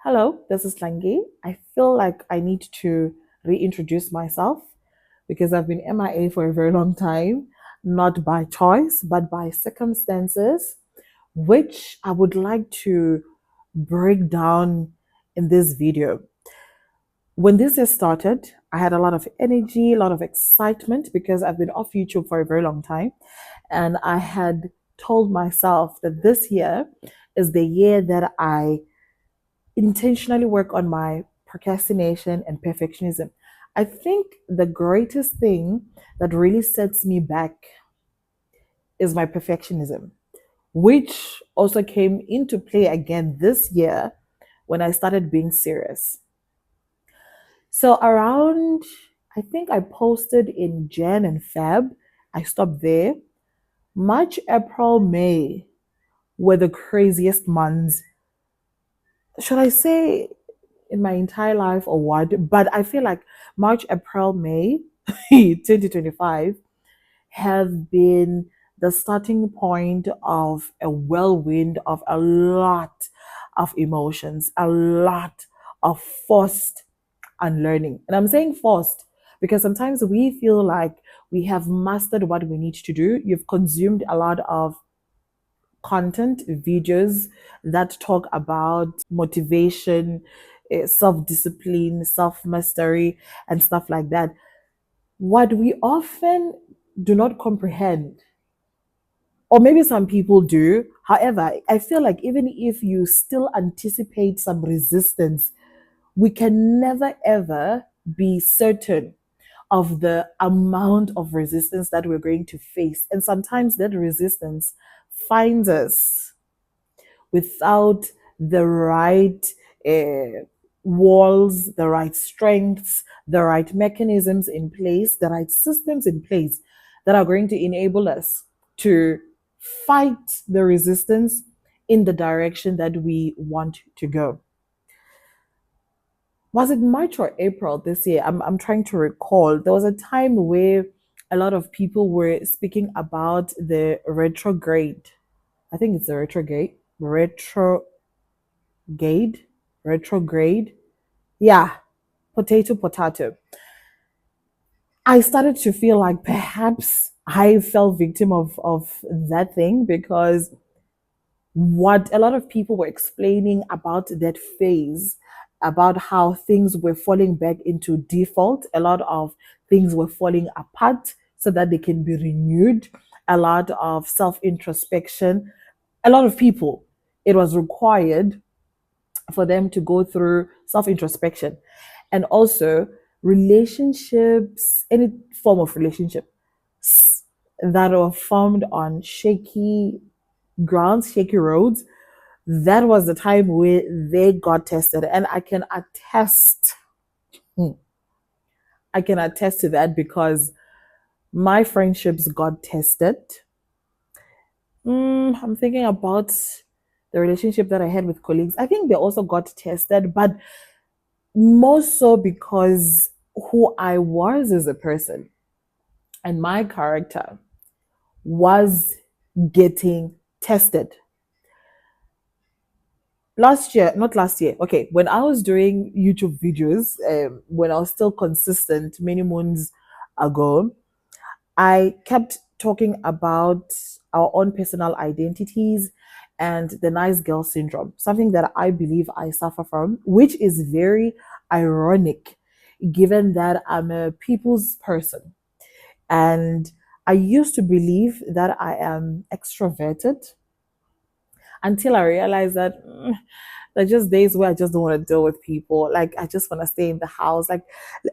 Hello, this is Langi. I feel like I need to reintroduce myself because I've been MIA for a very long time, not by choice, but by circumstances, which I would like to break down in this video. When this year started, I had a lot of energy, a lot of excitement because I've been off YouTube for a very long time. And I had told myself that this year is the year that I intentionally work on my procrastination and perfectionism. I think the greatest thing that really sets me back is my perfectionism, which also came into play again this year when I started being serious. So, around, I think I posted in Jan and Feb, I stopped there. March, April, May were the craziest months. Should I say in my entire life or what? But I feel like March, April, May 2025 have been the starting point of a whirlwind of a lot of emotions, a lot of forced unlearning. And I'm saying forced because sometimes we feel like we have mastered what we need to do. You've consumed a lot of content, videos that talk about motivation, self discipline, self mastery, and stuff like that. What we often do not comprehend, or maybe some people do, however, I feel like even if you still anticipate some resistance, we can never ever be certain of the amount of resistance that we're going to face. And sometimes that resistance finds us without the right uh, walls, the right strengths, the right mechanisms in place, the right systems in place that are going to enable us to fight the resistance in the direction that we want to go. Was it March or April this year? I'm trying to recall. There was a time where a lot of people were speaking about the retrograde. I think it's the retrograde, retrograde. Yeah, potato. I started to feel like perhaps I fell victim of that thing because what a lot of people were explaining about that phase, about how things were falling back into default, a lot of things were falling apart so that they can be renewed, a lot of self introspection. A lot of people, it was required for them to go through self introspection and also relationships, any form of relationship that are formed on shaky grounds, shaky roads. That was the time where they got tested. And hmm, I can attest to that because my friendships got tested. I'm thinking about the relationship that I had with colleagues. I think they also got tested, but more so because who I was as a person and my character was getting tested. Last year, not last year, okay, when I was doing YouTube videos, when I was still consistent many months ago, I kept talking about our own personal identities and the nice girl syndrome, something that I believe I suffer from, which is very ironic given that I'm a people's person. And I used to believe that I am extroverted until I realized that there are just days where I just don't want to deal with people. Like, I just want to stay in the house. Like,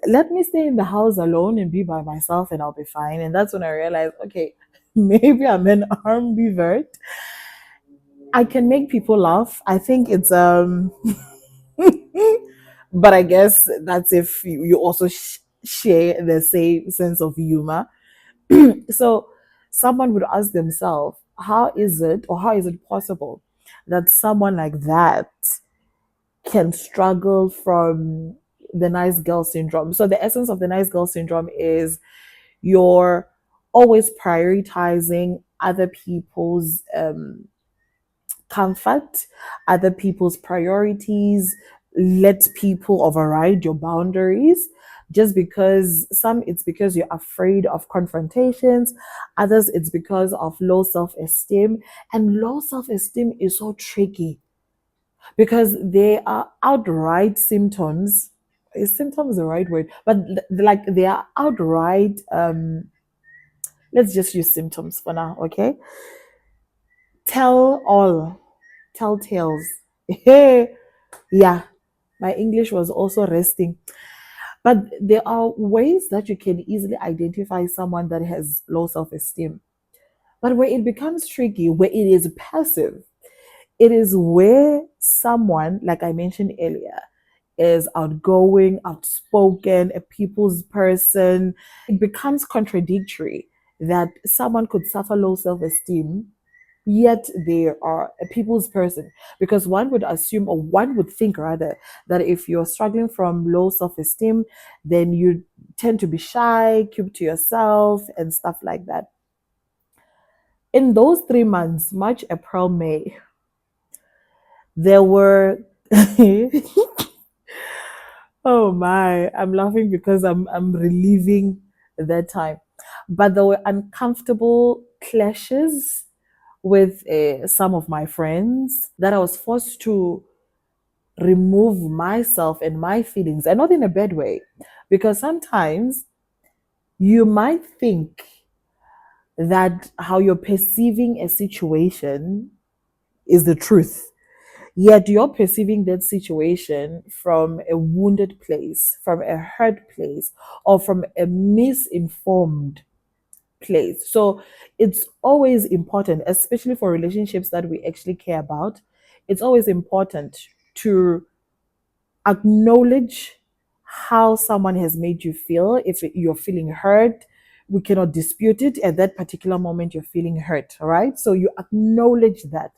let me stay in the house alone and be by myself and I'll be fine. And that's when I realized, okay, maybe I'm an ambivert. I can make people laugh. I think it's but I guess that's if you also share the same sense of humor. So someone would ask themselves, how is it or how is it possible that someone like that can struggle from the nice girl syndrome? So the essence of the nice girl syndrome is you're always prioritizing other people's comfort, other people's priorities, let people override your boundaries just because some it's because you're afraid of confrontations, others it's because of low self-esteem. And low self-esteem is so tricky because they are outright symptoms. Is symptoms the right word? But like they are outright let's just use symptoms for now, okay? Tell all, tell tales. Hey, yeah, my English was also resting. But there are ways that you can easily identify someone that has low self esteem. But where it becomes tricky, where it is passive, it is where someone, like I mentioned earlier, is outgoing, outspoken, a people's person. It becomes contradictory that someone could suffer low self esteem, yet they are a people's person. Because one would assume, or one would think rather, that if you're struggling from low self esteem, then you tend to be shy, keep to yourself, and stuff like that. In those 3 months, March, April, May, there were oh my, I'm laughing because I'm reliving that time. But there were uncomfortable clashes with some of my friends that I was forced to remove myself and my feelings, and not in a bad way, because sometimes you might think that how you're perceiving a situation is the truth. Yet you're perceiving that situation from a wounded place, from a hurt place, or from a misinformed place. So it's always important, especially for relationships that we actually care about, it's always important to acknowledge how someone has made you feel. If you're feeling hurt, we cannot dispute it. At that particular moment, you're feeling hurt, all right? So you acknowledge that.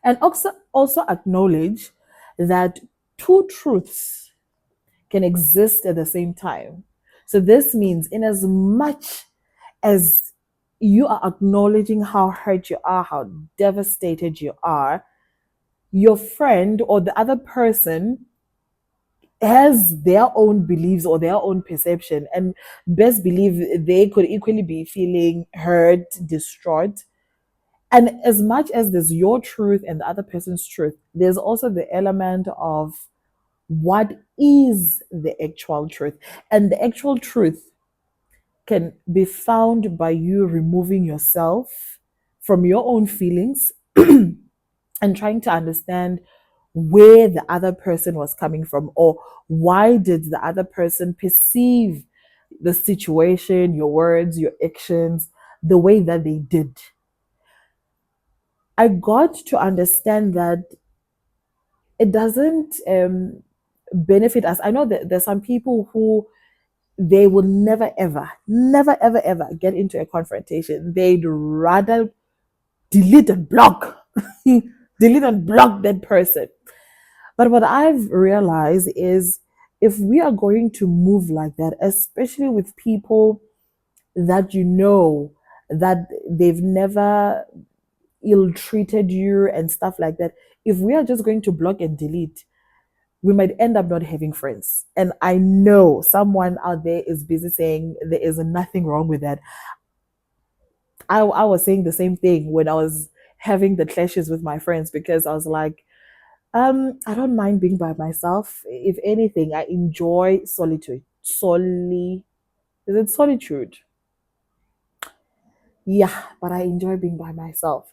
And also acknowledge that two truths can exist at the same time. So this means, in as much as you are acknowledging how hurt you are, how devastated you are, your friend or the other person has their own beliefs or their own perception, and best believe they could equally be feeling hurt, distraught. And as much as there's your truth and the other person's truth, there's also the element of what is the actual truth. And the actual truth can be found by you removing yourself from your own feelings and trying to understand where the other person was coming from, or why did the other person perceive the situation, your words, your actions, the way that they did. I got to understand that it doesn't benefit us. I know that there's some people who they will never ever, never ever ever get into a confrontation. They'd rather delete and block, delete and block that person. But what I've realized is, if we are going to move like that, especially with people that you know that they've never ill treated you and stuff like that, if we are just going to block and delete, we might end up not having friends. And I know someone out there is busy saying there is nothing wrong with that. I was saying the same thing when I was having the clashes with my friends, because I was like, I don't mind being by myself. If anything, I enjoy solitude. Is it solitude? Yeah, but I enjoy being by myself.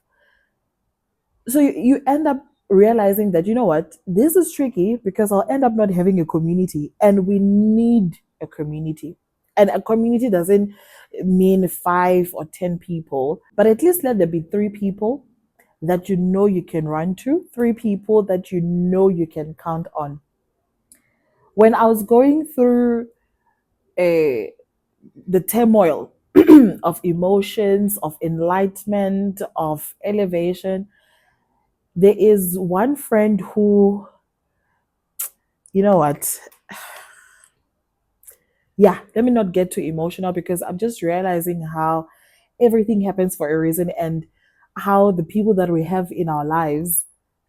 So you end up realizing that, you know what, this is tricky because I'll end up not having a community, and we need a community. And a community doesn't mean 5 or 10 people, but at least let there be 3 people that you know you can run to, 3 people that you know you can count on. When I was going through a the turmoil of emotions, of enlightenment, of elevation, there is one friend who, you know what, yeah, let me not get too emotional, because I'm just realizing how everything happens for a reason, and how the people that we have in our lives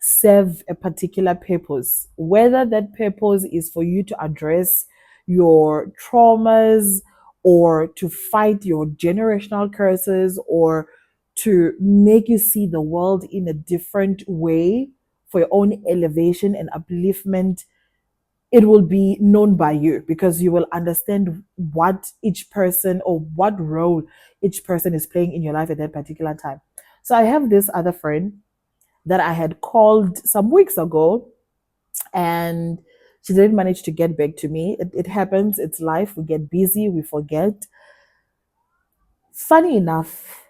serve a particular purpose, whether that purpose is for you to address your traumas or to fight your generational curses or to make you see the world in a different way for your own elevation and upliftment. It will be known by you because you will understand what each person or what role each person is playing in your life at that particular time. So I have this other friend that I had called some weeks ago, and she didn't manage to get back to me. It happens, it's life. We get busy, we forget. Funny enough,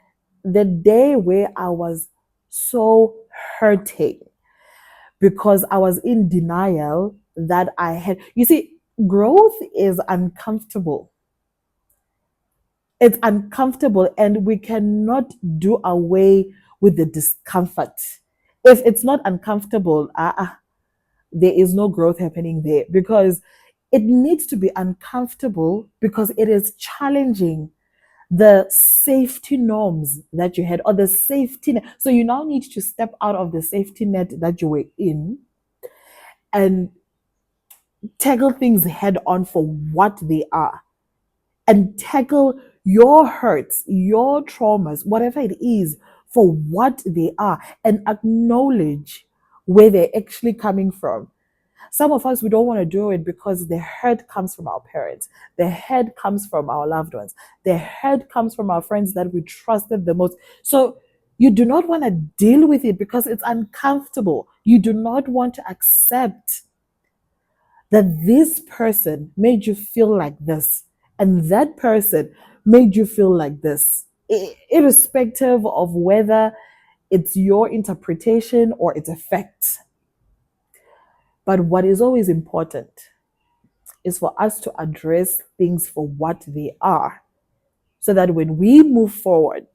the day where I was so hurting because I was in denial that I had, you see, growth is uncomfortable. It's uncomfortable, and we cannot do away with the discomfort. If it's not uncomfortable, there is no growth happening there because it needs to be uncomfortable because it is challenging the safety norms that you had or the safety net. So you now need to step out of the safety net that you were in and tackle things head on for what they are and tackle your hurts, your traumas, whatever it is, for what they are and acknowledge where they're actually coming from. Some of us, we don't want to do it because the hurt comes from our parents. The hurt comes from our loved ones. The hurt comes from our friends that we trusted the most. So you do not want to deal with it because it's uncomfortable. You do not want to accept that this person made you feel like this and that person made you feel like this, irrespective of whether it's your interpretation or it's a fact. But what is always important is for us to address things for what they are so that when we move forward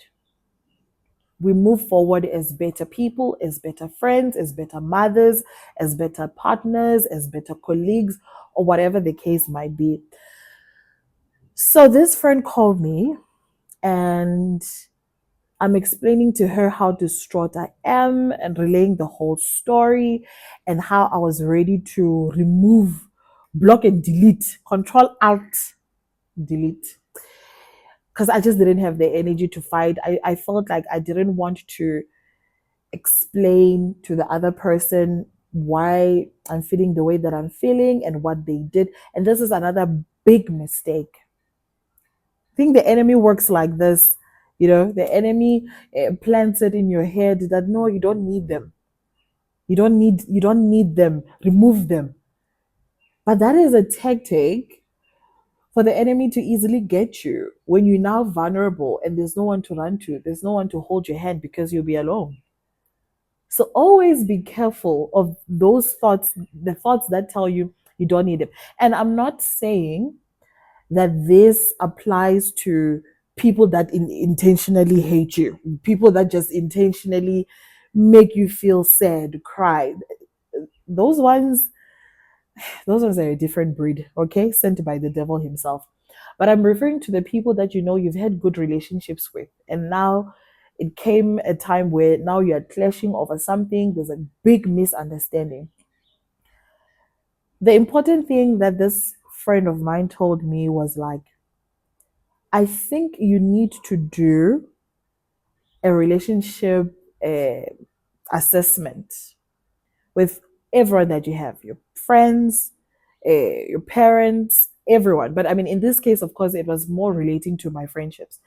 as better people, as better friends, as better mothers, as better partners, as better colleagues, or whatever the case might be. So this friend called me and I'm explaining to her how distraught I am and relaying the whole story and how I was ready to remove, block, and delete, control, alt, delete. Because I just didn't have the energy to fight. I felt like I didn't want to explain to the other person why I'm feeling the way that I'm feeling and what they did. And this is another big mistake. I think the enemy works like this. You know, the enemy plants it in your head that no, you don't need them. You don't need them. Remove them. But that is a tactic for the enemy to easily get you when you're now vulnerable and there's no one to run to. There's no one to hold your hand because you'll be alone. So always be careful of those thoughts, the thoughts that tell you you don't need them. And I'm not saying that this applies to people that intentionally hate you, people that just intentionally make you feel sad, cry. Those ones, those ones are a different breed, okay? Sent by the devil himself. But I'm referring to the people that you know you've had good relationships with, and now it came a time where now you're clashing over something, there's a big misunderstanding. The important thing that this friend of mine told me was like, I think you need to do a relationship uh, assessment with everyone that you have, your friends, your parents, everyone. But I mean, in this case, of course, it was more relating to my friendships.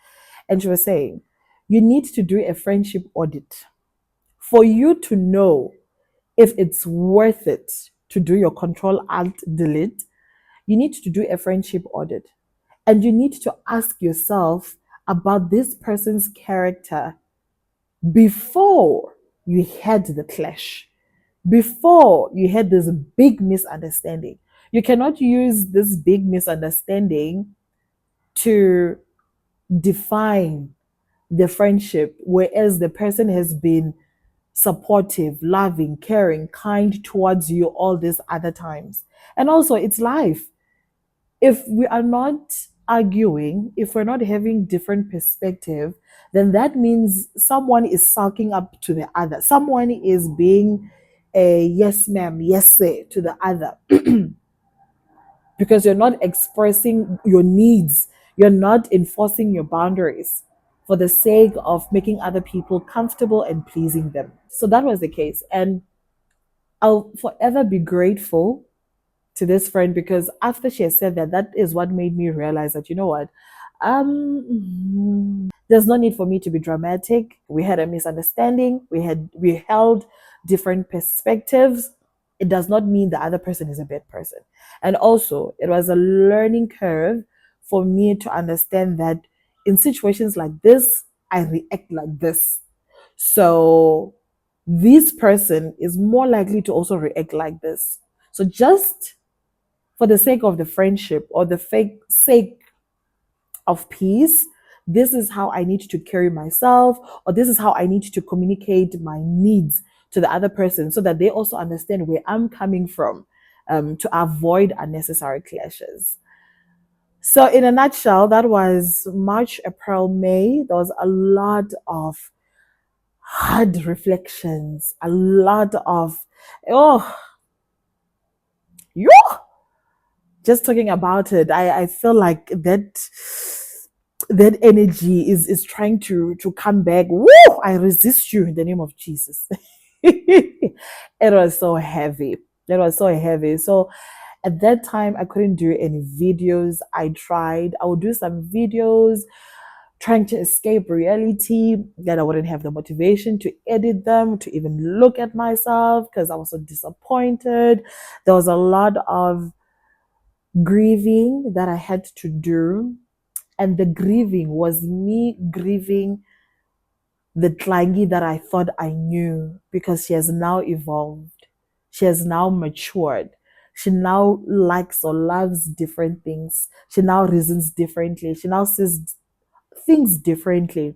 And she was saying, you need to do a friendship audit for you to know if it's worth it to do your control alt delete. You need to do a friendship audit and you need to ask yourself about this person's character before you had the clash, before you had this big misunderstanding. You cannot use this big misunderstanding to define the friendship, whereas the person has been supportive, loving, caring, kind towards you all these other times. And also, it's life. If we are not arguing, if we're not having different perspective, then that means someone is sulking up to the other. Someone is being a yes ma'am, yes sir to the other, because you're not expressing your needs, you're not enforcing your boundaries for the sake of making other people comfortable and pleasing them. So that was the case. And I'll forever be grateful to this friend, because after she has said that, that is what made me realize that, you know what, there's no need for me to be dramatic. We had a misunderstanding. We held different perspectives. It does not mean the other person is a bad person. And also, it was a learning curve for me to understand that in situations like this, I react like this. So this person is more likely to also react like this. So just for the sake of the friendship or the fake sake of peace, this is how I need to carry myself, or this is how I need to communicate my needs to the other person so that they also understand where I'm coming from, to avoid unnecessary clashes. So, in a nutshell, that was March, April, May. There was a lot of hard reflections, a lot of, oh, yo, just talking about it, I feel like that energy is trying to come back. Woo! I resist you in the name of Jesus. It was so heavy. It was so heavy. So at that time, I couldn't do any videos. I tried. I would do some videos trying to escape reality. Then I wouldn't have the motivation to edit them, to even look at myself because I was so disappointed. There was a lot of grieving that I had to do. And the grieving was me grieving the Tlangi that I thought I knew, because she has now evolved. She has now matured. She now likes or loves different things. She now reasons differently. She now sees things differently.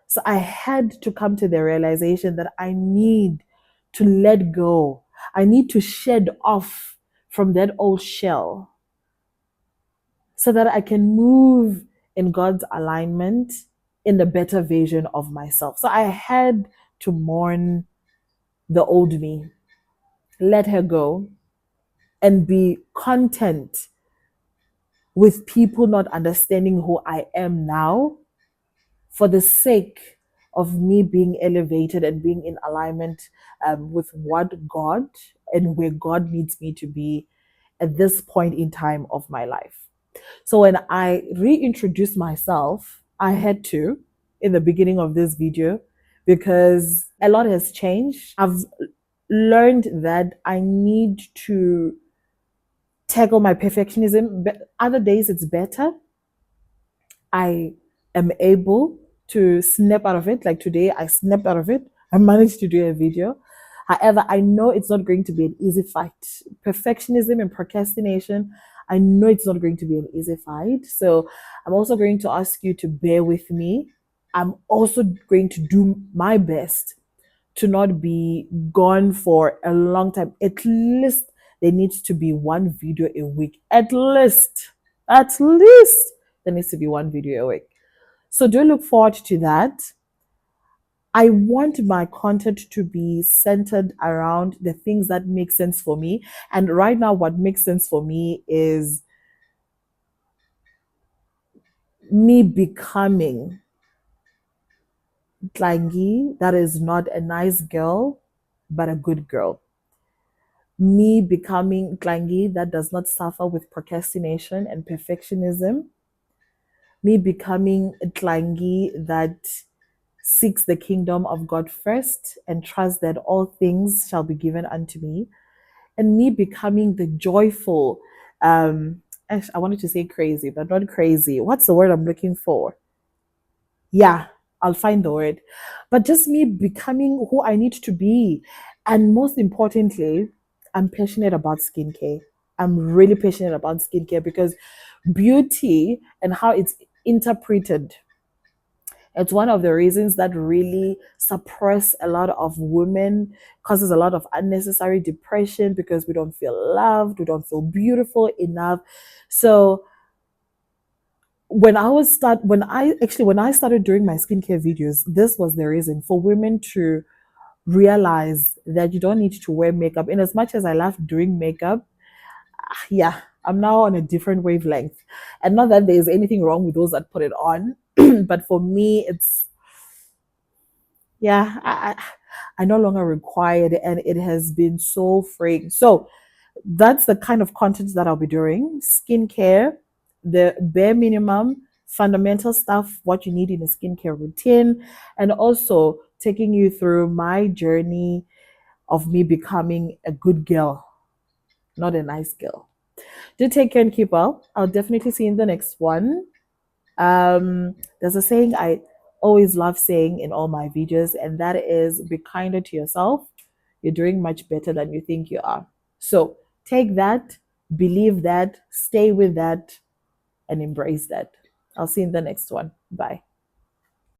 So I had to come to the realization that I need to let go. I need to shed off from that old shell so that I can move in God's alignment in the better version of myself. So I had to mourn the old me, let her go, and be content with people not understanding who I am now for the sake of me being elevated and being in alignment, with what God and where God needs me to be at this point in time of my life. So when I reintroduced myself, I had to in the beginning of this video because a lot has changed. I've learned that I need to tackle my perfectionism. But other days it's better. I am able to snap out of it. Like today, I snapped out of it. I managed to do a video. However, I know it's not going to be an easy fight. Perfectionism and procrastination, I know it's not going to be an easy fight. So I'm also going to ask you to bear with me. I'm also going to do my best to not be gone for a long time. At least there needs to be one video a week. At least there needs to be one video a week. So do look forward to that. I want my content to be centered around the things that make sense for me. And right now, what makes sense for me is me becoming Tlangi, that is not a nice girl, but a good girl. Me becoming Tlangi that does not suffer with procrastination and perfectionism. Me becoming Tlangi that seeks the kingdom of God first and trusts that all things shall be given unto me. And me becoming the joyful, I wanted to say crazy, but not crazy. What's the word I'm looking for? Yeah, I'll find the word. But just me becoming who I need to be. And most importantly, I'm passionate about skincare. I'm really passionate about skincare because beauty and how it's interpreted, it's one of the reasons that really suppress a lot of women, causes a lot of unnecessary depression because we don't feel loved, we don't feel beautiful enough. So when I started doing my skincare videos, this was the reason for women to realize that you don't need to wear makeup. In as much as I love doing makeup, yeah, I'm now on a different wavelength. And not that there's anything wrong with those that put it on, but for me, it's, yeah, I no longer require it, and it has been so freeing. So that's the kind of content that I'll be doing: skincare, the bare minimum, fundamental stuff, what you need in a skincare routine, and also taking you through my journey of me becoming a good girl, not a nice girl. Do take care and keep well. I'll definitely see you in the next one. There's a saying I always love saying in all my videos, and that is, be kinder to yourself. You're doing much better than you think you are. So take that, believe that, stay with that, and embrace that. I'll see you in the next one. Bye.